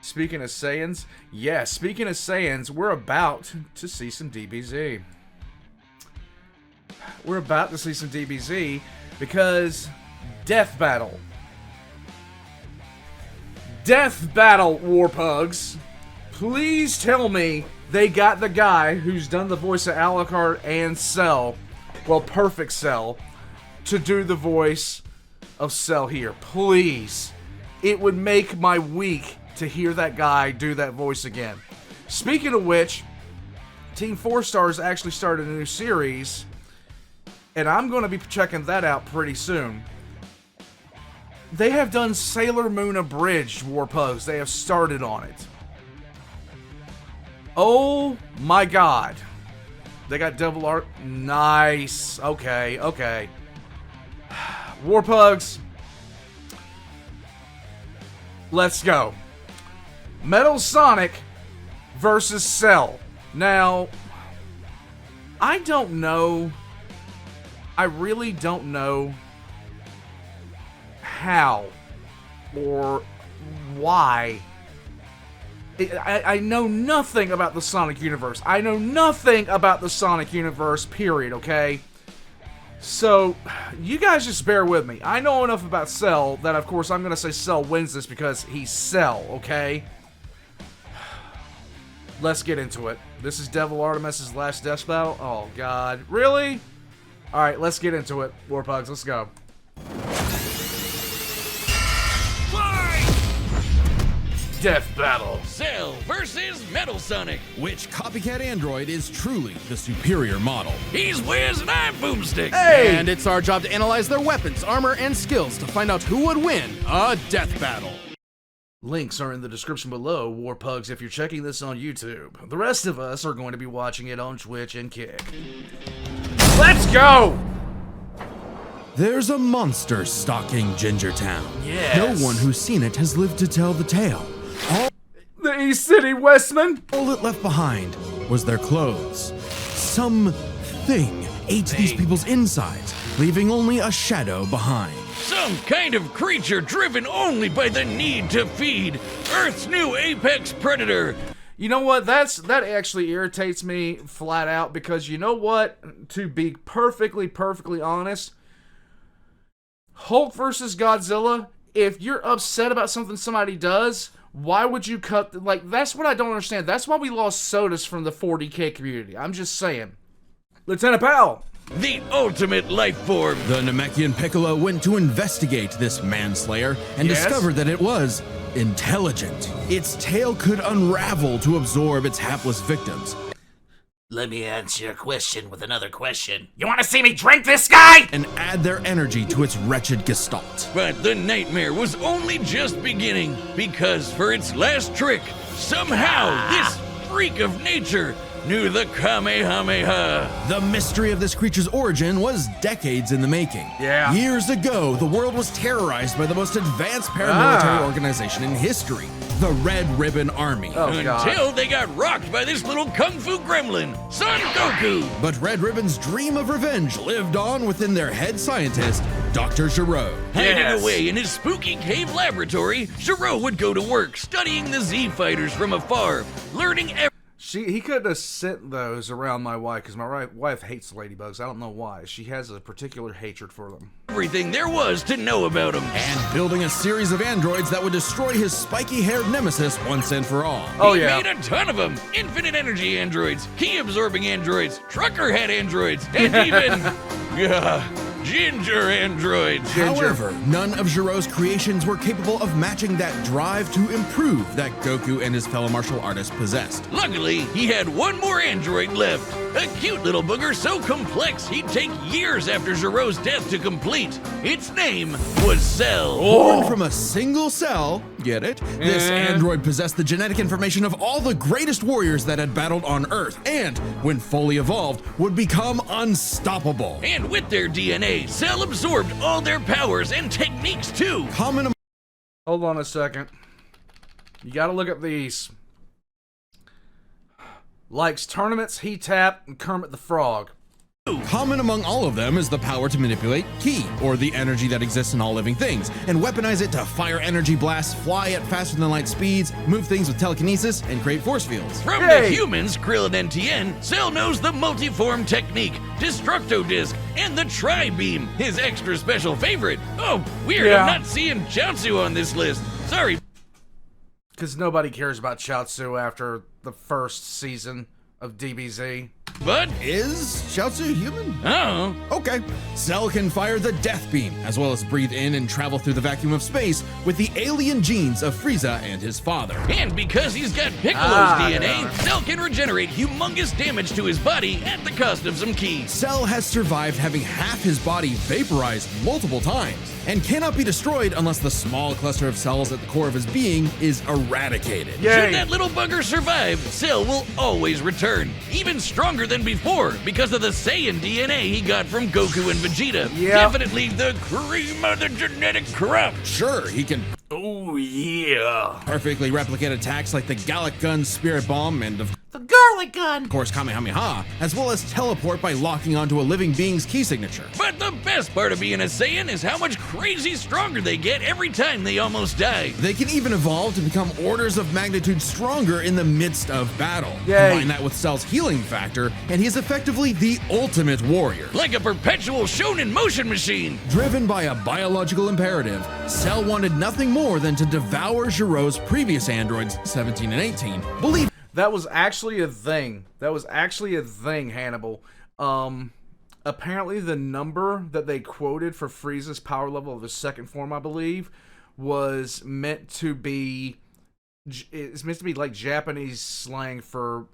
Speaking of Saiyans, yeah, speaking of Saiyans, we're about to see some DBZ. We're about to see some DBZ because Death Battle. Death Battle, Warpugs. Please tell me they got the guy who's done the voice of Alucard and Cell, well, Perfect Cell, to do the voice of Cell here. Please. It would make my week to hear that guy do that voice again. Speaking of which, Team 4 Stars actually started a new series, and I'm going to be checking that out pretty soon. They have done Sailor Moon Abridged, Warpugs. They have started on it. Oh my god. They got Devil Art. Nice. Okay, okay. Warpugs. Let's go. Metal Sonic versus Cell. Now, I don't know. I really don't know how or why. I know nothing about the Sonic universe. I know nothing about the Sonic universe, period, okay? So, you guys just bear with me. I know enough about Cell that, of course, I'm going to say Cell wins this because he's Cell, okay? Let's get into it. This is Devil Artemis' last death battle. Oh, God. Really? Alright, let's get into it. Warpugs, let's go. Death Battle. Cell versus Metal Sonic. Which copycat android is truly the superior model? He's Wiz and I'm Boomstick. Hey! And it's our job to analyze their weapons, armor, and skills to find out who would win a death battle. Links are in the description below, Warpugs, if you're checking this on YouTube. The rest of us are going to be watching it on Twitch and Kick. Let's go! There's a monster stalking Gingertown. Yes. No one who's seen it has lived to tell the tale. The East City Westman? All it left behind was their clothes. Something ate these people's insides, leaving only a shadow behind. Some kind of creature driven only by the need to feed. Earth's new apex predator. You know what? That actually irritates me flat out because you know what? To be perfectly honest, Hulk versus Godzilla, if you're upset about something somebody does, why would you cut... Like, that's what I don't understand. That's why we lost Sodas from the 40K community. I'm just saying. Lieutenant Powell. The ultimate life form. The Namekian Piccolo went to investigate this manslayer and discovered that it was intelligent. Its tail could unravel to absorb its hapless victims. Let me answer your question with another question. You want to see me drink this guy? And add their energy to its wretched gestalt. But the nightmare was only just beginning, because for its last trick, somehow this freak of nature knew the Kamehameha. The mystery of this creature's origin was decades in the making. Yeah. Years ago, the world was terrorized by the most advanced paramilitary organization in history, the Red Ribbon Army. Oh, God. Until they got rocked by this little kung fu gremlin, Son Goku. But Red Ribbon's dream of revenge lived on within their head scientist, Dr. Giraud. Hiding away in his spooky cave laboratory, Giraud would go to work studying the Z-Fighters from afar, learning He could have sent those around my wife, because my wife hates ladybugs. I don't know why. She has a particular hatred for them. everything there was to know about him. And building a series of androids that would destroy his spiky-haired nemesis once and for all. Oh, He yeah. made a ton of them. Infinite energy androids, key-absorbing androids, trucker head androids, and even... ginger androids. However, none of Giraud's creations were capable of matching that drive to improve that Goku and his fellow martial artists possessed. Luckily, he had one more android left. A cute little booger so complex he'd take years after Giraud's death to complete. Its name was Cell. Born from a single cell, get it? This android possessed the genetic information of all the greatest warriors that had battled on Earth, and, when fully evolved, would become unstoppable. And with their DNA, Cell absorbed all their powers and techniques too. Common Hold on a second. You gotta look at these. Likes tournaments, Heat Tap, and Kermit the Frog. Common among all of them is the power to manipulate ki, or the energy that exists in all living things, and weaponize it to fire energy blasts, fly at faster than light speeds, move things with telekinesis, and create force fields. From the humans, Krill and NTN, Cell knows the multiform technique, Destructo Disc, and the Tri-Beam, his extra special favorite. Oh, weird, I'm not seeing Chaozu on this list. Sorry. Because nobody cares about Chaozu after the first season of DBZ. But is Chaozu human? Oh. Okay. Cell can fire the Death Beam, as well as breathe in and travel through the vacuum of space with the alien genes of Frieza and his father. And because he's got Piccolo's DNA, Cell can regenerate humongous damage to his body at the cost of some ki. Cell has survived having half his body vaporized multiple times, and cannot be destroyed unless the small cluster of cells at the core of his being is eradicated. Should that little bugger survive, Cell will always return, even stronger than before because of the Saiyan DNA he got from Goku and Vegeta. Definitely the cream of the genetic crop. Sure, he can Oh, yeah. perfectly replicate attacks like the Gallic Gun, Spirit Bomb, and of The garlic gun. course Kamehameha, as well as teleport by locking onto a living being's key signature. But the best part of being a Saiyan is how much crazy stronger they get every time they almost die. They can even evolve to become orders of magnitude stronger in the midst of battle. Combine that with Cell's healing factor, and he's effectively the ultimate warrior. Like a perpetual shonen motion machine. Driven by a biological imperative, Cell wanted nothing more than to devour Giro's previous androids, 17 and 18. Believe that was actually a thing. Hannibal. Apparently the number that they quoted for Frieza's power level of his second form, I believe, was meant to be... It's meant to be like Japanese slang for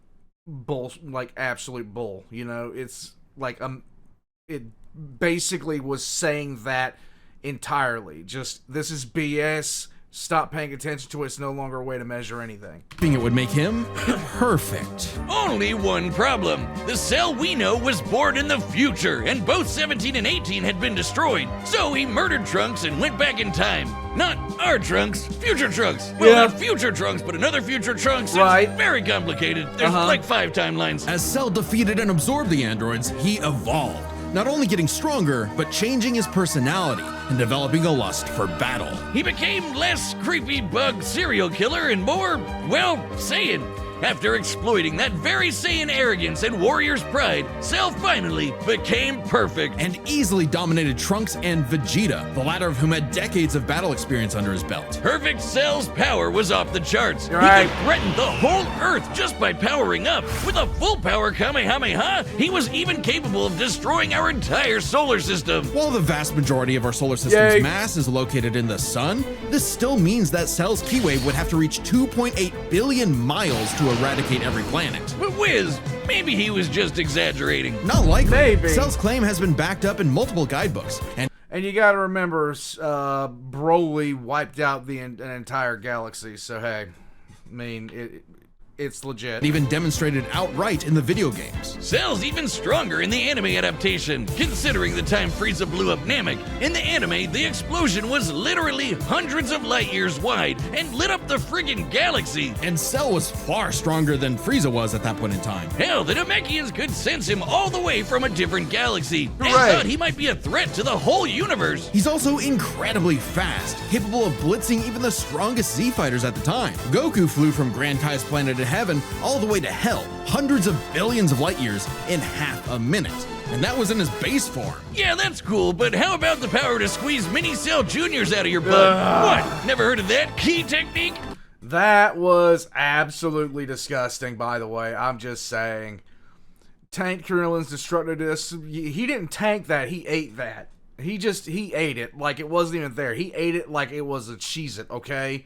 bull, like absolute bull. You know, it's like it basically was saying that entirely. Just, this is BS. Stop paying attention to it. It's no longer a way to measure anything. it would make him perfect. Only one problem. The Cell we know was born in the future, and both 17 and 18 had been destroyed. So he murdered Trunks and went back in time. Not our Trunks, future Trunks. Well, not future Trunks, but another future Trunks. It's very complicated. There's like 5 timelines. As Cell defeated and absorbed the androids, he evolved. Not only getting stronger, but changing his personality and developing a lust for battle. He became less creepy bug serial killer and more, well, Saiyan. After exploiting that very Saiyan arrogance and warrior's pride, Cell finally became perfect. And easily dominated Trunks and Vegeta, the latter of whom had decades of battle experience under his belt. Perfect Cell's power was off the charts. He could threaten the whole Earth just by powering up. With a full power Kamehameha, he was even capable of destroying our entire solar system. While the vast majority of our solar system's mass is located in the sun, this still means that Cell's ki wave would have to reach 2.8 billion miles to eradicate every planet. But Wiz, maybe he was just exaggerating. Not likely. Maybe. Cell's claim has been backed up in multiple guidebooks. And you gotta remember, Broly wiped out an entire galaxy, so hey, I mean, it's legit. Even demonstrated outright in the video games. Cell's even stronger in the anime adaptation, considering the time Frieza blew up Namek. In the anime, the explosion was literally hundreds of light years wide and lit up the friggin' galaxy. And Cell was far stronger than Frieza was at that point in time. Hell, the Namekians could sense him all the way from a different galaxy and thought he might be a threat to the whole universe. He's also incredibly fast, capable of blitzing even the strongest Z-fighters at the time. Goku flew from Grand Kai's planet of heaven all the way to hell, hundreds of billions of light years in half a minute. And that was in his base form. Yeah, that's cool, but how about the power to squeeze mini Cell Juniors out of your butt? What? Never heard of that key technique? That was absolutely disgusting, by the way. I'm just saying. Tank Krillin's Destructo Disc, he didn't tank that, he ate that. He ate it like it wasn't even there. He ate it like it was a Cheez-It, okay?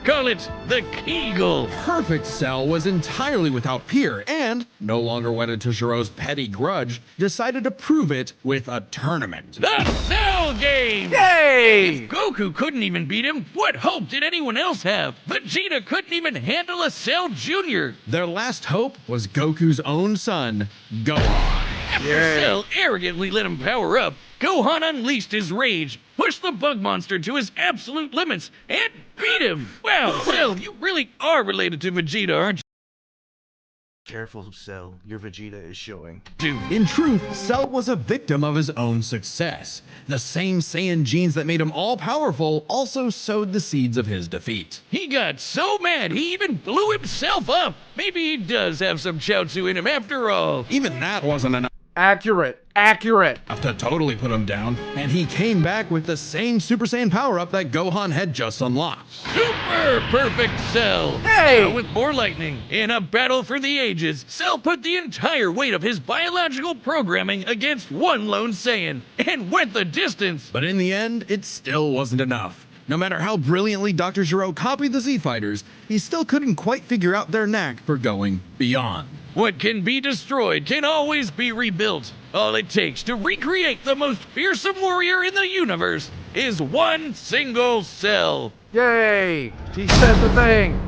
Call it the Kegel. Perfect Cell was entirely without peer and, no longer wedded to Giro's petty grudge, decided to prove it with a tournament. The Cell Game! Yay! If Goku couldn't even beat him, what hope did anyone else have? Vegeta couldn't even handle a Cell Jr. Their last hope was Goku's own son, Gohan. After Cell arrogantly let him power up, Gohan unleashed his rage, pushed the bug monster to his absolute limits, and beat him. Wow, Cell, you really are related to Vegeta, aren't you? Careful, Cell. Your Vegeta is showing. In truth, Cell was a victim of his own success. The same Saiyan genes that made him all-powerful also sowed the seeds of his defeat. He got so mad he even blew himself up. Maybe he does have some Chaozu in him after all. Even that wasn't enough Accurate. to totally put him down, and he came back with the same Super Saiyan power-up that Gohan had just unlocked. Super perfect Cell. Hey! Now with more lightning, in a battle for the ages, Cell put the entire weight of his biological programming against one lone Saiyan and went the distance. But in the end, it still wasn't enough. No matter how brilliantly Dr. Gero copied the Z-Fighters, he still couldn't quite figure out their knack for going beyond. What can be destroyed can always be rebuilt. All it takes to recreate the most fearsome warrior in the universe is one single Cell. Yay! He said the thing.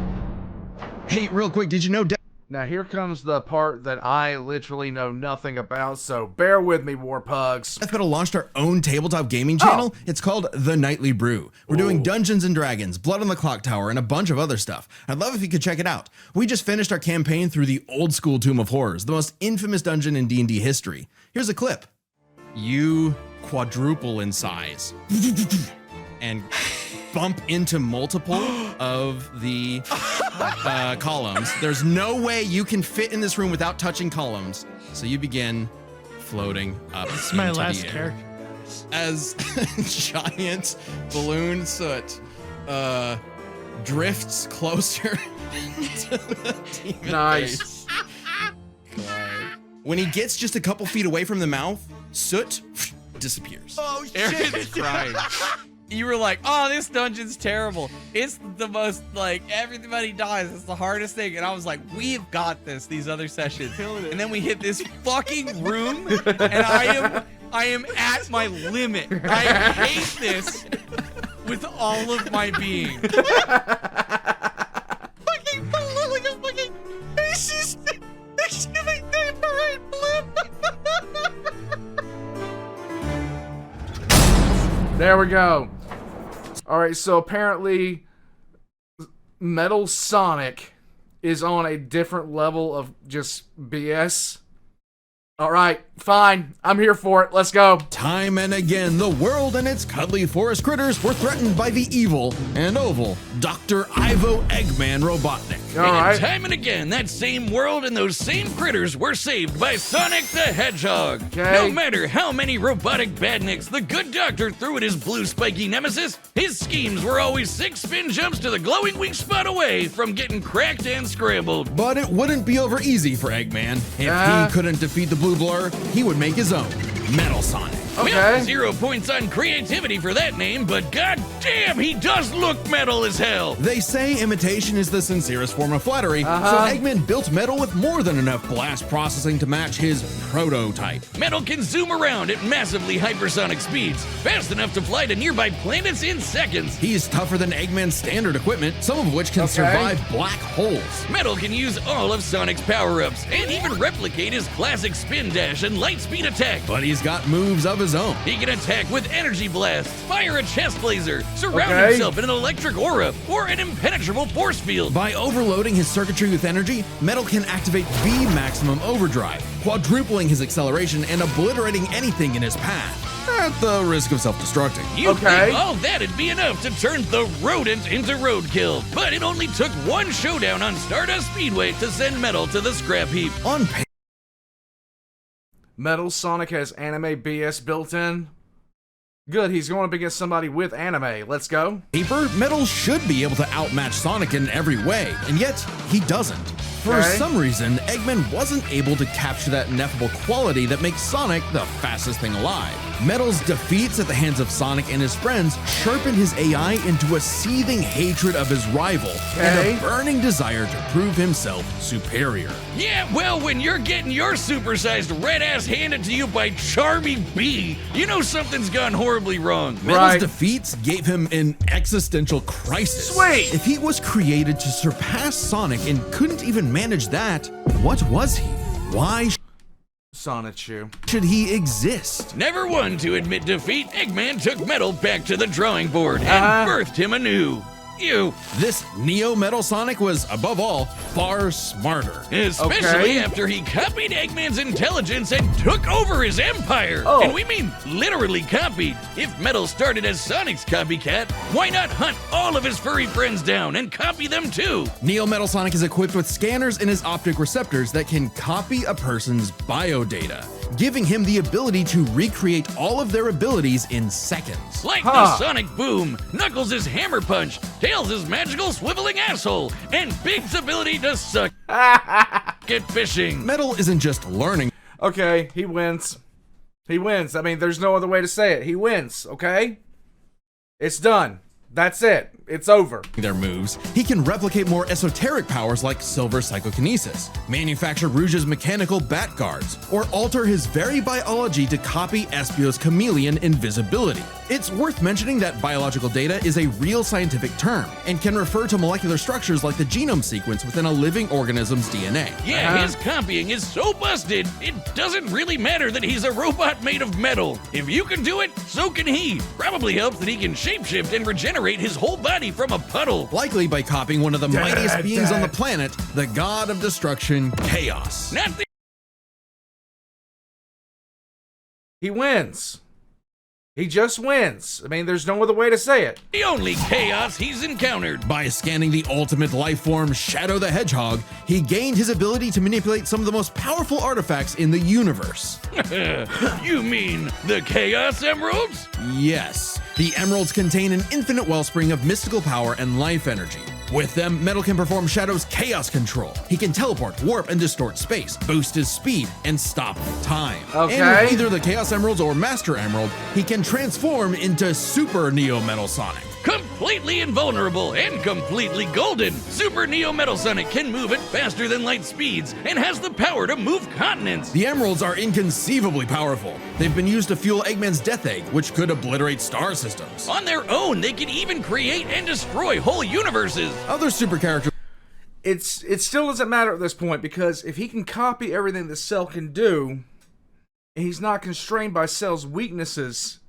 Hey, real quick, did you know Now here comes the part that I literally know nothing about, so bear with me, Warpugs. Death Metal launched our own tabletop gaming channel? It's called The Nightly Brew. We're doing Dungeons and Dragons, Blood on the Clock Tower, and a bunch of other stuff. I'd love if you could check it out. We just finished our campaign through the old school Tomb of Horrors, the most infamous dungeon in D&D history. Here's a clip. You quadruple in size and bump into multiple of the columns. There's no way you can fit in this room without touching columns. So you begin floating up. It's my into last the air character. as giant balloon soot drifts closer to the demon Nice. face. When he gets just a couple feet away from the mouth, soot disappears. Oh, Aaron's crying. You were like, oh, this dungeon's terrible. It's the most, like, everybody dies. It's the hardest thing. And I was like, we've got this, these other sessions. And then we hit this fucking room, and I am at my limit. I hate this with all of my being. Fucking literally just fucking, she's giving me There we go. Alright, so apparently Metal Sonic is on a different level of just BS. Alright, fine. I'm here for it. Let's go. Time and again, the world and its cuddly forest critters were threatened by the evil and oval Dr. Ivo Eggman Robotnik. Alright. And time and again, that same world and those same critters were saved by Sonic the Hedgehog. Okay. No matter how many robotic badniks the good doctor threw at his blue spiky nemesis, his schemes were always 6 spin jumps to the glowing weak spot away from getting cracked and scrambled. But it wouldn't be over easy for Eggman. If he couldn't defeat the Blue Blur, he would make his own Metal Sonic. Okay. Well, 0 points on creativity for that name, but goddamn, he does look metal as hell. They say imitation is the sincerest form of flattery, so Eggman built Metal with more than enough blast processing to match his prototype. Metal can zoom around at massively hypersonic speeds, fast enough to fly to nearby planets in seconds. He's tougher than Eggman's standard equipment, some of which can survive black holes. Metal can use all of Sonic's power-ups, and even replicate his classic spin dash and light speed attack. But he's got moves of his own. He can attack with energy blasts, fire a chest laser, surround himself in an electric aura, or an impenetrable force field. By overloading his circuitry with energy, Metal can activate V Maximum Overdrive, quadrupling his acceleration and obliterating anything in his path, at the risk of self-destructing. You'd think all that'd be enough to turn the rodent into roadkill, but it only took one showdown on Stardust Speedway to send Metal to the scrap heap. On paper, Metal Sonic has anime BS built in. Good, he's going up against somebody with anime. Let's go. Metal should be able to outmatch Sonic in every way, and yet he doesn't. For some reason, Eggman wasn't able to capture that ineffable quality that makes Sonic the fastest thing alive. Metal's defeats at the hands of Sonic and his friends sharpened his AI into a seething hatred of his rival and a burning desire to prove himself superior. Yeah, well, when you're getting your supersized red ass handed to you by Charmy B, you know something's gone horribly wrong. Metal's defeats gave him an existential crisis. Sweet! If he was created to surpass Sonic and couldn't even manage that, what was he? Why Sonichu. should he exist? Never one to admit defeat, Eggman took Metal back to the drawing board and birthed him anew. Ew. This Neo Metal Sonic was, above all, far smarter. Especially Okay. after he copied Eggman's intelligence and took over his empire. Oh. And we mean literally copied. If Metal started as Sonic's copycat, why not hunt all of his furry friends down and copy them too? Neo Metal Sonic is equipped with scanners in his optic receptors that can copy a person's biodata, giving him the ability to recreate all of their abilities in seconds. Like Huh. the Sonic Boom, Knuckles' Hammer Punch, Tails' magical swiveling asshole, and Big's ability to suck at fishing. Metal isn't just learning Okay, he wins. He wins. I mean, there's no other way to say it. He wins, okay? It's done. That's it. It's over. their moves, he can replicate more esoteric powers like silver psychokinesis, manufacture Rouge's mechanical bat guards, or alter his very biology to copy Espio's chameleon invisibility. It's worth mentioning that biological data is a real scientific term and can refer to molecular structures like the genome sequence within a living organism's DNA. Yeah, his copying is so busted, it doesn't really matter that he's a robot made of metal. If you can do it, so can he. Probably helps that he can shapeshift and regenerate his whole body from a puddle. Likely by copying one of the mightiest beings on the dad. planet, the god of destruction, Chaos. Not the He wins. He just wins. I mean, there's no other way to say it. only chaos he's encountered. By scanning the ultimate life form, Shadow the Hedgehog, he gained his ability to manipulate some of the most powerful artifacts in the universe. You mean the Chaos Emeralds? Yes, the emeralds contain an infinite wellspring of mystical power and life energy. With them, Metal can perform Shadow's chaos control. He can teleport, warp, and distort space, boost his speed, and stop time. Okay. And with either the Chaos Emeralds or Master Emerald, he can transform into Super Neo Metal Sonic. Completely invulnerable and completely golden, Super Neo Metal Sonic can move at faster than light speeds and has the power to move continents. The emeralds are inconceivably powerful. They've been used to fuel Eggman's Death Egg, which could obliterate star systems. On their own, they can even create and destroy whole universes. Other super characters It still doesn't matter at this point because if he can copy everything that Cell can do, and he's not constrained by Cell's weaknesses,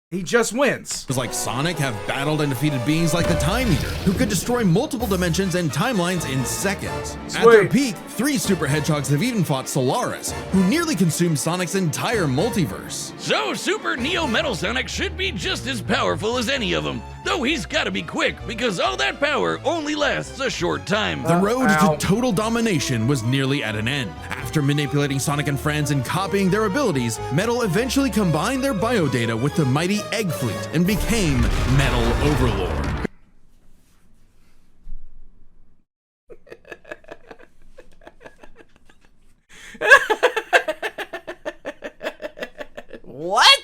he just wins. like Sonic have battled and defeated beings like the Time Eater, who could destroy multiple dimensions and timelines in seconds. At their Sweet. peak, 3 Super Hedgehogs have even fought Solaris, who nearly consumed Sonic's entire multiverse. So Super Neo Metal Sonic should be just as powerful as any of them, though he's gotta be quick because all that power only lasts a short time. The road ow. to total domination was nearly at an end. After manipulating Sonic and friends and copying their abilities, Metal eventually combined their biodata with the mighty Egg Fleet and became Metal Overlord. What?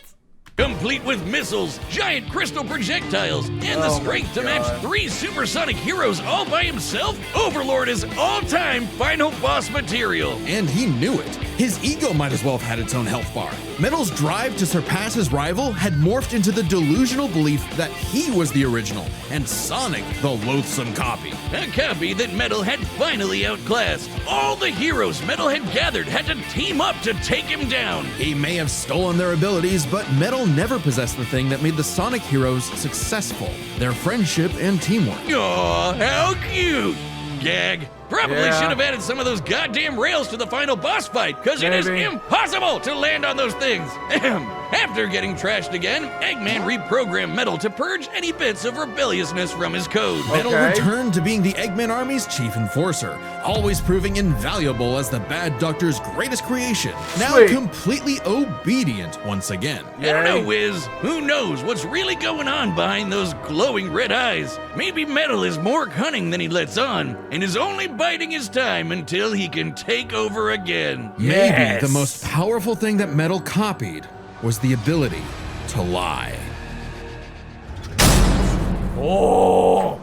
Complete with missiles, giant crystal projectiles, and the Oh my strength to match God. 3 supersonic heroes all by himself, Overlord is all-time final boss material. And he knew it. His ego might as well have had its own health bar. Metal's drive to surpass his rival had morphed into the delusional belief that he was the original, and Sonic the loathsome copy. A copy that Metal had finally outclassed. All the heroes Metal had gathered had to team up to take him down. He may have stolen their abilities, but Metal never possessed the thing that made the Sonic heroes successful, their friendship and teamwork. Aw, how cute! Gag. Probably Yeah. should have added some of those goddamn rails to the final boss fight, because it is Maybe. impossible to land on those things. Ahem. After getting trashed again, Eggman reprogrammed Metal to purge any bits of rebelliousness from his code. Metal Okay. returned to being the Eggman Army's chief enforcer, always proving invaluable as the Bad Doctor's greatest creation, now Sweet. completely obedient once again. I don't know, Yay. Wiz. Who knows what's really going on behind those glowing red eyes? Maybe Metal is more cunning than he lets on, and is only biding his time until he can take over again. Maybe Yes. the most powerful thing that Metal copied was the ability to lie. Oh.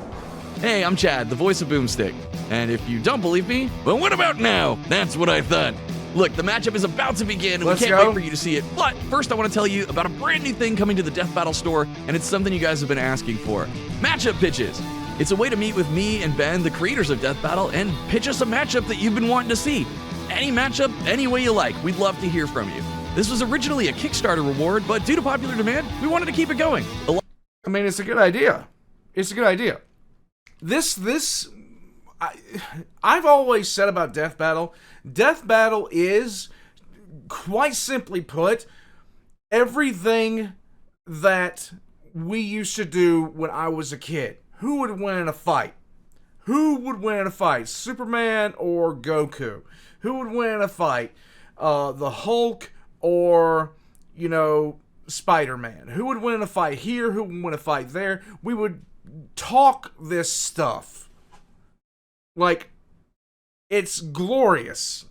Hey, I'm Chad, the voice of Boomstick. And if you don't believe me, But what about now? That's what I thought. look, the matchup is about to begin, and Let's we can't go. wait for you to see it. But first, I want to tell you about a brand new thing coming to the Death Battle store, and it's something you guys have been asking for. Matchup pitches. It's a way to meet with me and Ben, the creators of Death Battle, and pitch us a matchup that you've been wanting to see. Any matchup, any way you like. We'd love to hear from you. This was originally a Kickstarter reward, but due to popular demand, we wanted to keep it going. I mean, it's a good idea. It's a good idea. I've always said about Death Battle is, quite simply put, everything that we used to do when I was a kid. Who would win in a fight? Superman or Goku? Who would win in a fight? The Hulk or, Spider-Man? Who would win in a fight here? Who would win a fight there? We would talk this stuff. Like, it's glorious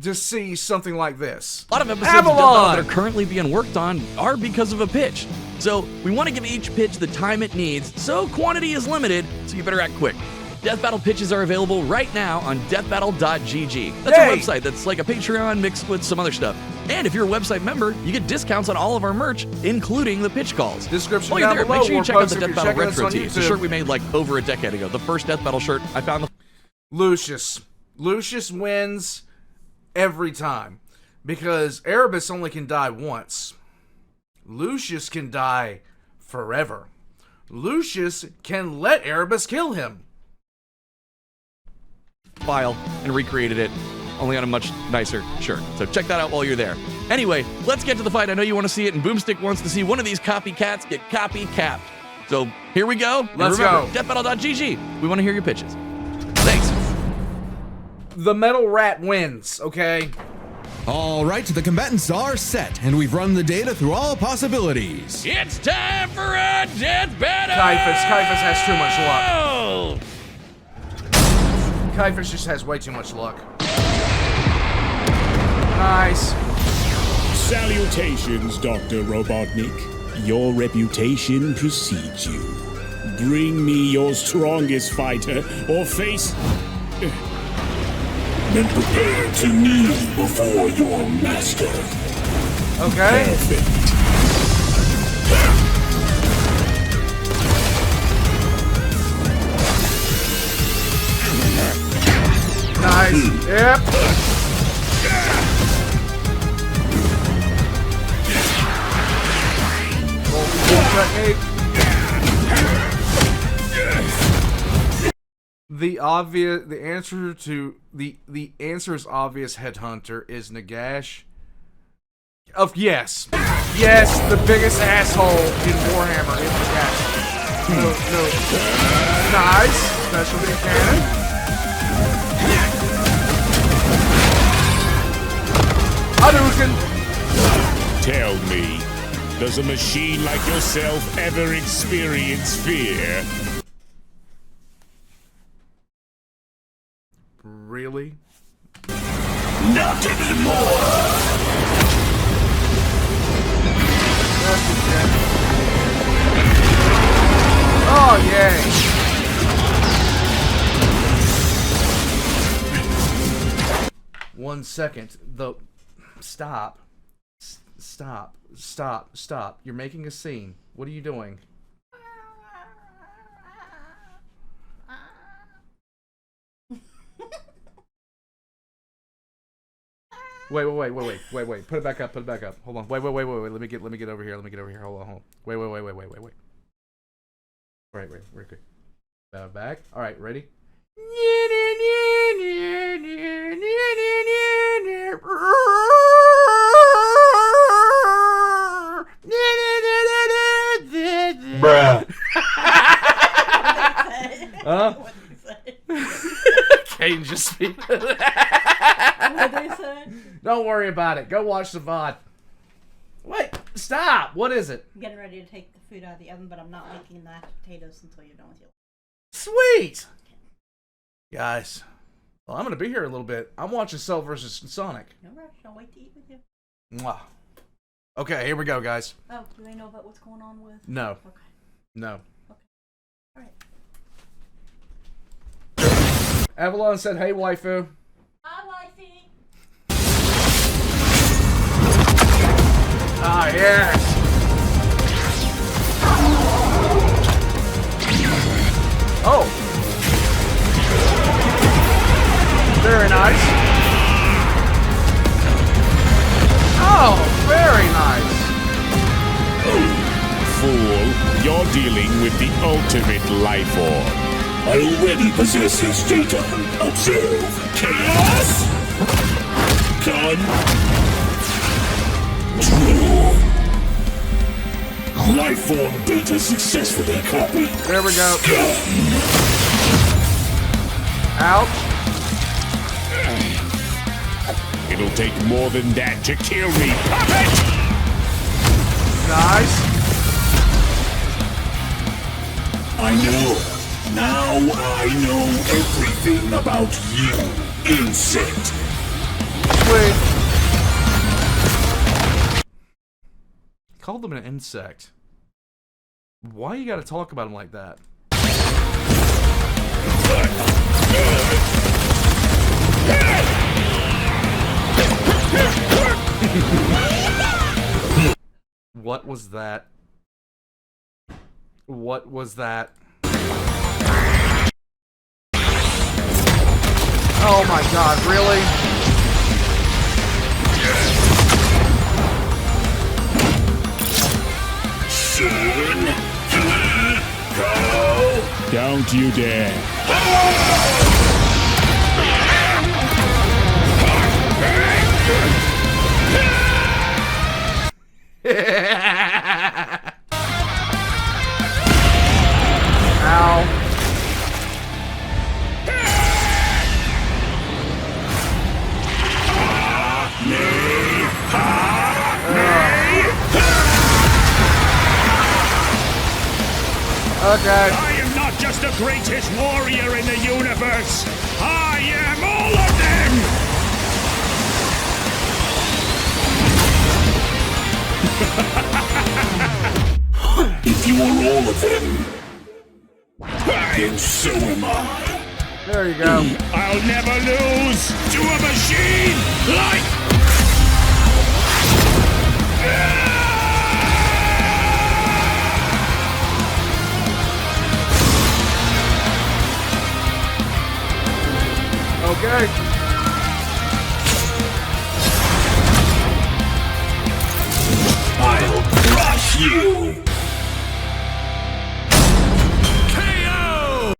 to see something like this. A lot of episodes of Death Battle that are currently being worked on are because of a pitch. So we want to give each pitch the time it needs, so quantity is limited, so you better act quick. Death Battle pitches are available right now on deathbattle.gg. That's a website that's like a Patreon mixed with some other stuff. And if you're a website member, you get discounts on all of our merch, including the pitch calls. Description While you're down there, below, make sure you check out the if Death you're Battle checking us Retro on tee. It's a YouTube. shirt we made like over a decade ago. The first Death Battle shirt I found. Lucius wins every time because Erebus only can die once. Lucius can die forever. Lucius can let Erebus kill him. File and recreated it, only on a much nicer shirt. So check that out while you're there. Anyway, let's get to the fight. I know you want to see it, and Boomstick wants to see one of these copycats get copy-capped. So here we go. Let's remember, go. Deathbattle.gg. We want to hear your pitches. Thanks. The Metal Rat wins, okay? All right, the combatants are set, and we've run the data through all possibilities. It's time for a death battle! Kaifus has too much luck. Kaifus just has way too much luck. Nice. Salutations, Dr. Robotnik. Your reputation precedes you. Bring me your strongest fighter, or face... and prepare to kneel before your master. Okay. Perfect. Nice. Yep. Technique. The answer is obvious. Headhunter is Nagash. Yes, the biggest asshole in Warhammer is Nagash. No. Nice. Specialty cannon. Hadouken. Tell me, does a machine like yourself ever experience fear? Really? Not anymore! Oh, yay! One second. Stop. Stop. You're making a scene. What are you doing? Wait. Put it back up. Hold on. Wait. Let me get over here. Hold on. Wait. Right. Okay. Back. All right. Ready? Bruh. Kane just speak. What'd they say? Don't worry about it. Go watch the VOD. Wait, stop. What is it? I'm getting ready to take the food out of the oven, but I'm not making mashed potatoes until you're done with your... Sweet. Guys, well, I'm going to be here a little bit. I'm watching Cell vs. Sonic. No rush. I'll wait to eat with you. Mwah. Okay, here we go, guys. Oh, do they know about what's going on with... No. Okay. No. All right. Avalon said, hey, waifu. Hi, wifey. Ah, yes. Oh. Very nice. Oh, very nice. For you're dealing with the ultimate life form. I already possess his data. Observe. Chaos! Control. Life form data successfully copied. There we go. Ouch. It'll take more than that to kill me, puppet! Nice. I know. Now I know everything about you, insect. Sweet. Called him an insect. Why you gotta talk about him like that? What was that? What was that? Oh my god, really? Soon, go. Don't you dare. Ow. Okay. I am not just the greatest warrior in the universe. I am all of them! If you are all of them, then so am I. There you go. I'll never lose to a machine like... Okay. I'll crush you. KO!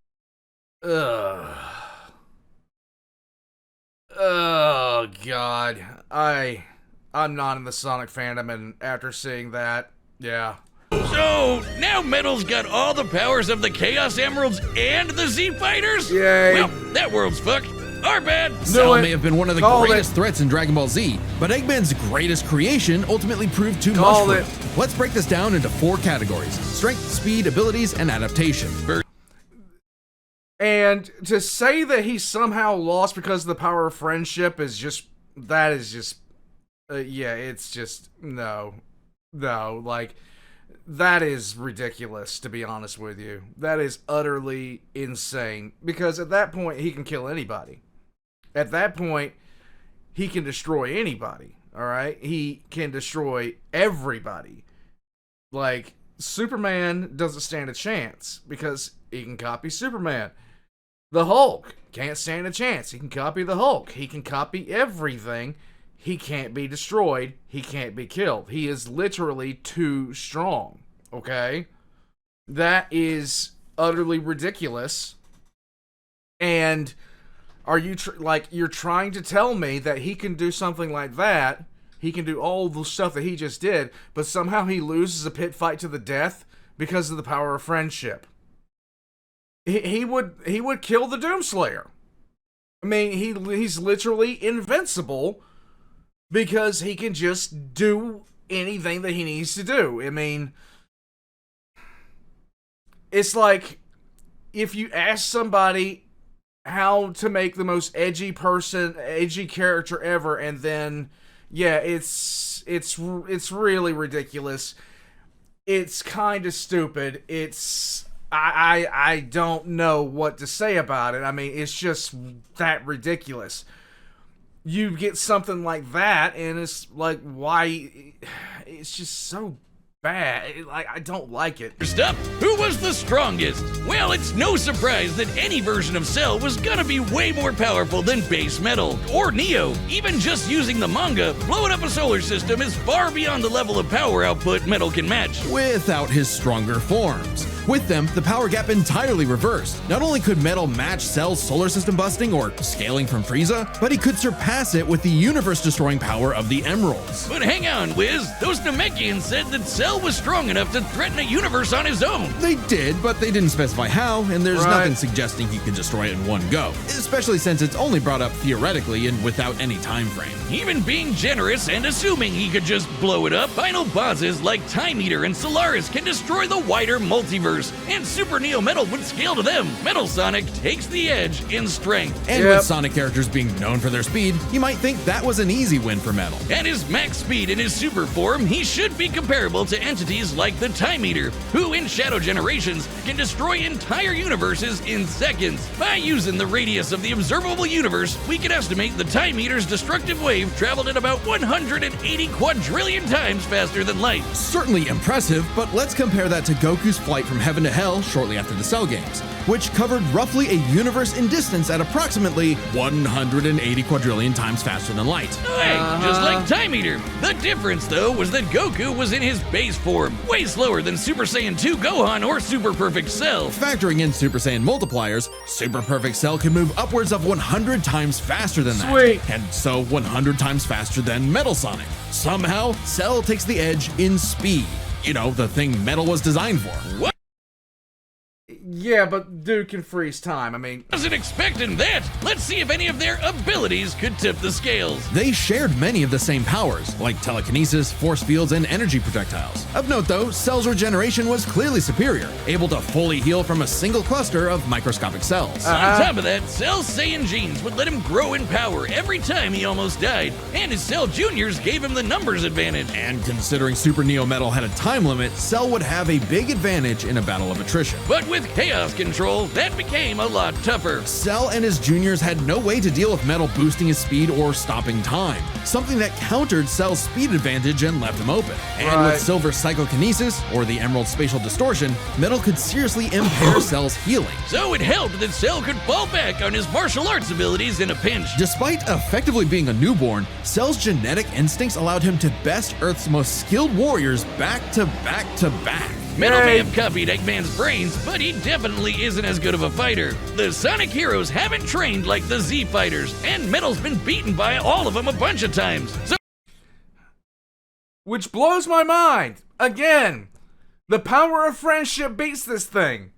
Ugh. Oh god. I'm not in the Sonic fandom, and after seeing that, yeah. So, now Metal's got all the powers of the Chaos Emeralds and the Z-Fighters? Yay. Well, that world's fucked. Our bad. Cell it. may have been one of the Called greatest it. threats in Dragon Ball Z, but Eggman's greatest creation ultimately proved too Called much it. for him. Let's break this down into 4 categories: strength, speed, abilities, and adaptation. And to say that he somehow lost because of the power of friendship is just, that is just, yeah, it's just, no, like, that is ridiculous, to be honest with you. That is utterly insane, because at that point, he can kill anybody. At that point, he can destroy anybody, alright? He can destroy everybody. Like, Superman doesn't stand a chance, because he can copy Superman. The Hulk can't stand a chance. He can copy the Hulk. He can copy everything. He can't be destroyed. He can't be killed. He is literally too strong. Okay? That is utterly ridiculous. And are you you're trying to tell me that he can do something like that? He can do all the stuff that he just did, but somehow he loses a pit fight to the death because of the power of friendship. He would kill the Doomslayer. I mean, he's literally invincible because he can just do anything that he needs to do. I mean, it's like if you ask somebody how to make the most edgy character ever, and then yeah, it's really ridiculous. It's kind of stupid. I don't know what to say about it. I mean, it's just that ridiculous. You get something like that, and it's like, why? It's just so bad. Like, I don't like it. First up, who was the strongest? Well, it's no surprise that any version of Cell was gonna be way more powerful than base Metal or Neo. Even just using the manga, blowing up a solar system is far beyond the level of power output Metal can match. Without his stronger forms. With them, the power gap entirely reversed. Not only could Metal match Cell's solar system busting or scaling from Frieza, but he could surpass it with the universe-destroying power of the Emeralds. But hang on, Wiz. Those Namekians said that Cell was strong enough to threaten a universe on his own. They did, but they didn't specify how, and there's nothing suggesting he could destroy it in one go, especially since it's only brought up theoretically and without any time frame. Even being generous and assuming he could just blow it up, final bosses like Time Eater and Solaris can destroy the wider multiverse, and Super Neo Metal would scale to them. Metal Sonic takes the edge in strength. And with Sonic characters being known for their speed, you might think that was an easy win for Metal. At his max speed in his super form, he should be comparable to entities like the Time Eater, who in Shadow Generations can destroy entire universes in seconds. By using the radius of the observable universe, we can estimate the Time Eater's destructive wave traveled at about 180 quadrillion times faster than light. Certainly impressive, but let's compare that to Goku's flight from Heaven to Hell shortly after the Cell games, which covered roughly a universe in distance at approximately 180 quadrillion times faster than light. Hey, just like Time Eater. The difference, though, was that Goku was in his base form, way slower than Super Saiyan 2 Gohan or Super Perfect Cell. Factoring in Super Saiyan multipliers, Super Perfect Cell can move upwards of 100 times faster than that. Sweet. And so 100 times faster than Metal Sonic. Somehow, Cell takes the edge in speed. You know, the thing Metal was designed for. What? Yeah, but dude can freeze time. I mean, Wasn't expecting that. Let's see if any of their abilities could tip the scales. They shared many of the same powers, like telekinesis, force fields, and energy projectiles. Of note though, Cell's regeneration was clearly superior, able to fully heal from a single cluster of microscopic cells. On top of that, Cell's Saiyan genes would let him grow in power every time he almost died, and his Cell Juniors gave him the numbers advantage. And considering Super Neo Metal had a time limit, Cell would have a big advantage in a battle of attrition. But with Chaos Control, that became a lot tougher. Cell and his juniors had no way to deal with Metal boosting his speed or stopping time, something that countered Cell's speed advantage and left him open. And with Silver's psychokinesis, or the Emerald spatial distortion, Metal could seriously impair Cell's healing. So it helped that Cell could fall back on his martial arts abilities in a pinch. Despite effectively being a newborn, Cell's genetic instincts allowed him to best Earth's most skilled warriors back to back to back. Metal may have copied Eggman's brains, but he definitely isn't as good of a fighter. The Sonic heroes haven't trained like the Z fighters, and Metal's been beaten by all of them a bunch of times. So which blows my mind. Again, the power of friendship beats this thing.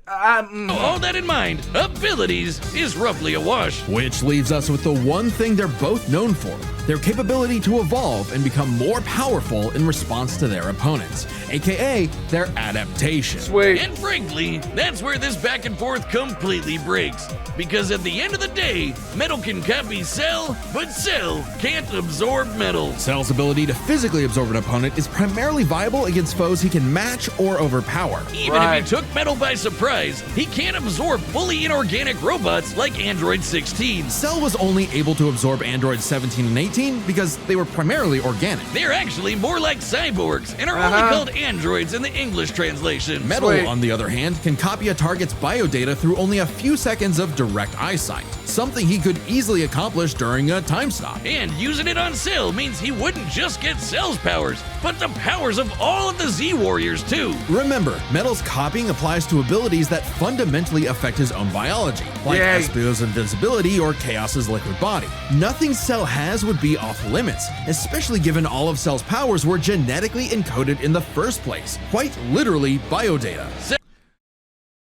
all that in mind, abilities is roughly a wash. Which leaves us with the one thing they're both known for, their capability to evolve and become more powerful in response to their opponents, aka their adaptation. Sweet. And frankly, that's where this back and forth completely breaks. Because at the end of the day, Metal can copy Cell, but Cell can't absorb Metal. Cell's ability to physically absorb an opponent is primarily viable against foes he can match or overpower. Even if he took Metal by surprise, he can't absorb fully inorganic robots like Android 16. Cell was only able to absorb Android 17 and 18 because they were primarily organic. They're actually more like cyborgs and are only called androids in the English translation. Metal, on the other hand, can copy a target's biodata through only a few seconds of direct eyesight, something he could easily accomplish during a time stop. And using it on Cell means he wouldn't just get Cell's powers, but the powers of all of the Z-Warriors too. Remember, Metal's copying applies to abilities that fundamentally affect his own biology, like Espio's invincibility or Chaos's liquid body. Nothing Cell has would be off limits, especially given all of Cell's powers were genetically encoded in the first place, quite literally biodata.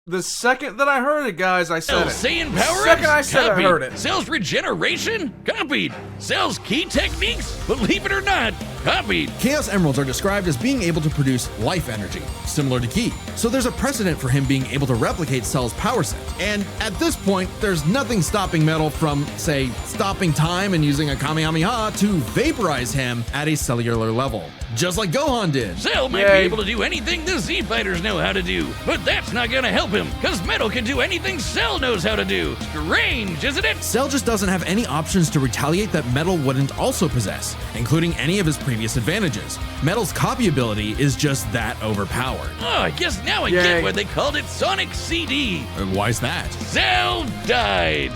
The second that I heard it, guys, I said it. Saiyan The power-ups? second I said Copied. I heard it. Cell's regeneration? Copied. Cell's key techniques? Believe it or not, copied. Chaos Emeralds are described as being able to produce life energy, similar to Ki. So there's a precedent for him being able to replicate Cell's power set. And at this point, there's nothing stopping Metal from, say, stopping time and using a Kamehameha to vaporize him at a cellular level. Just like Gohan did. Cell might be able to do anything the Z Fighters know how to do, but that's not gonna help him, cause Metal can do anything Cell knows how to do. Strange, isn't it? Cell just doesn't have any options to retaliate that Metal wouldn't also possess, including any of his previous advantages. Metal's copy ability is just that overpowered. Oh, I guess now I get why they called it Sonic CD. Why's that? Cell died.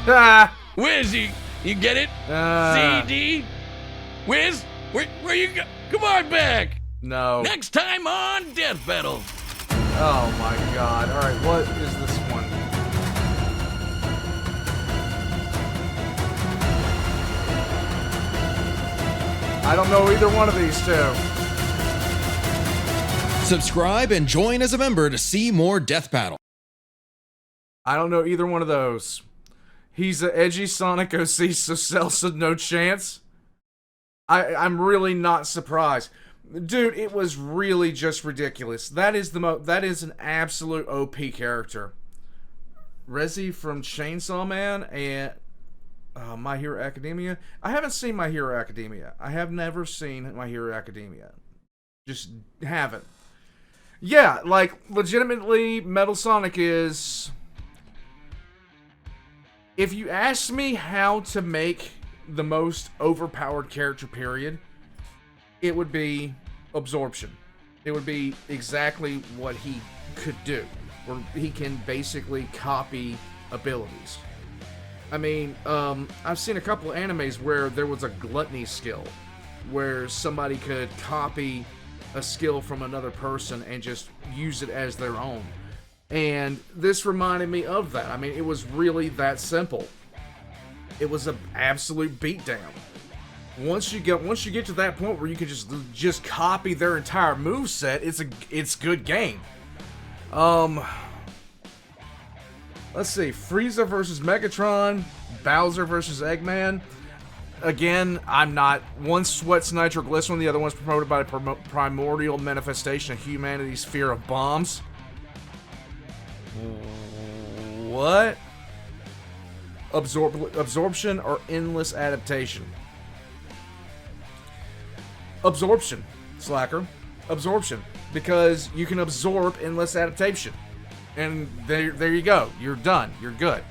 Ah! Wiz, you get it? CD? Wiz, where you go? Come on back. No. Next time on Death Battle. Oh my god. Alright, what is this one? I don't know either one of these two. Subscribe and join as a member to see more Death Battle. I don't know either one of those. He's an edgy Sonic OC, so Cell said no chance. I'm really not surprised. Dude, it was really just ridiculous. That is an absolute OP character. Rezi from Chainsaw Man and My Hero Academia. I haven't seen My Hero Academia. I have never seen My Hero Academia. Just haven't. Yeah, like, legitimately, Metal Sonic is... If you ask me how to make the most overpowered character, period, it would be Absorption. It would be exactly what he could do, where he can basically copy abilities. I mean, I've seen a couple of animes where there was a gluttony skill, where somebody could copy a skill from another person and just use it as their own. And this reminded me of that. I mean, it was really that simple. It was an absolute beatdown. Once you get to that point where you can just copy their entire moveset, it's good game. Let's see, Frieza versus Megatron, Bowser versus Eggman. Again, I'm not. One sweats nitroglycerin, the other one's promoted by the primordial manifestation of humanity's fear of bombs. What? Absorption or endless adaptation? Absorption, Slacker. Absorption. Because you can absorb endless adaptation. And there you go. You're done. You're good.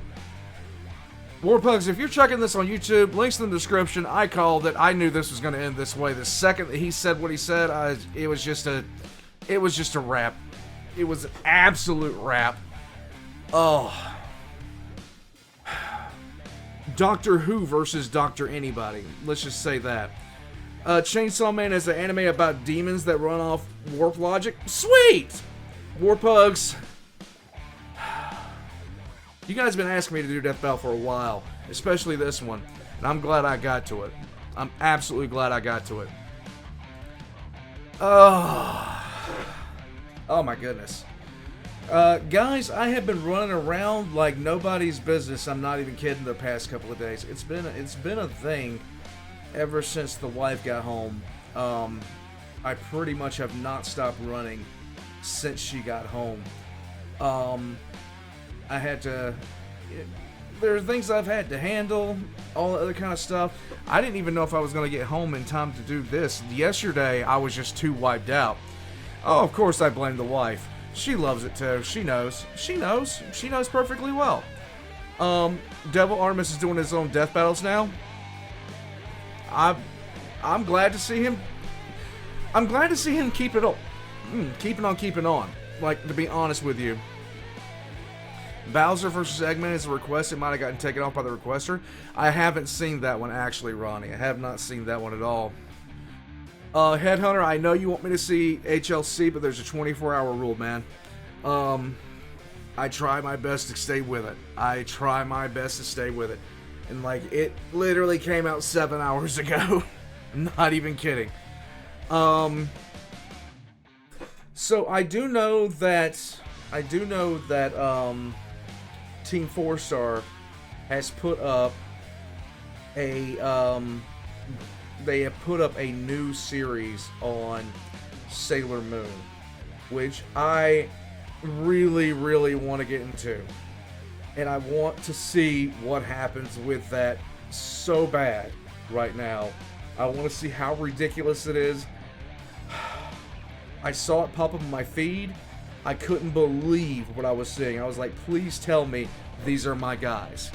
Warpugs, if you're checking this on YouTube, links in the description. I called it. I knew this was going to end this way. The second that he said what he said, it was just a wrap. It was an absolute wrap. Oh. Doctor Who versus Dr. Anybody. Let's just say that. Chainsaw Man is an anime about demons that run off warp logic. Sweet! Warpugs. You guys have been asking me to do Death Battle for a while, especially this one, and I'm glad I got to it. I'm absolutely glad I got to it. Oh my goodness. Guys, I have been running around like nobody's business. I'm not even kidding. The past couple of days, it's been a thing ever since the wife got home. I pretty much have not stopped running since she got home. I had to. There are things I've had to handle, all the other kind of stuff. I didn't even know if I was going to get home in time to do this. Yesterday, I was just too wiped out. Oh, of course I blame the wife. She loves it too. She knows. She knows perfectly well. Devil Artemis is doing his own death battles now. I'm glad to see him. I'm glad to see him keep it up. Keeping on. Like, to be honest with you. Bowser versus Eggman is a request. It might have gotten taken off by the requester. I haven't seen that one actually, Ronnie. I have not seen that one at all. Headhunter, I know you want me to see HLC, but there's a 24-hour rule, man. I try my best to stay with it. And, like, it literally came out 7 hours ago. I'm not even kidding. So I do know that Team 4-Star has put up a they have put up a new series on Sailor Moon, which I really, really want to get into. And I want to see what happens with that so bad right now. I want to see how ridiculous it is. I saw it pop up on my feed. I couldn't believe what I was seeing. I was like, please tell me these are my guys.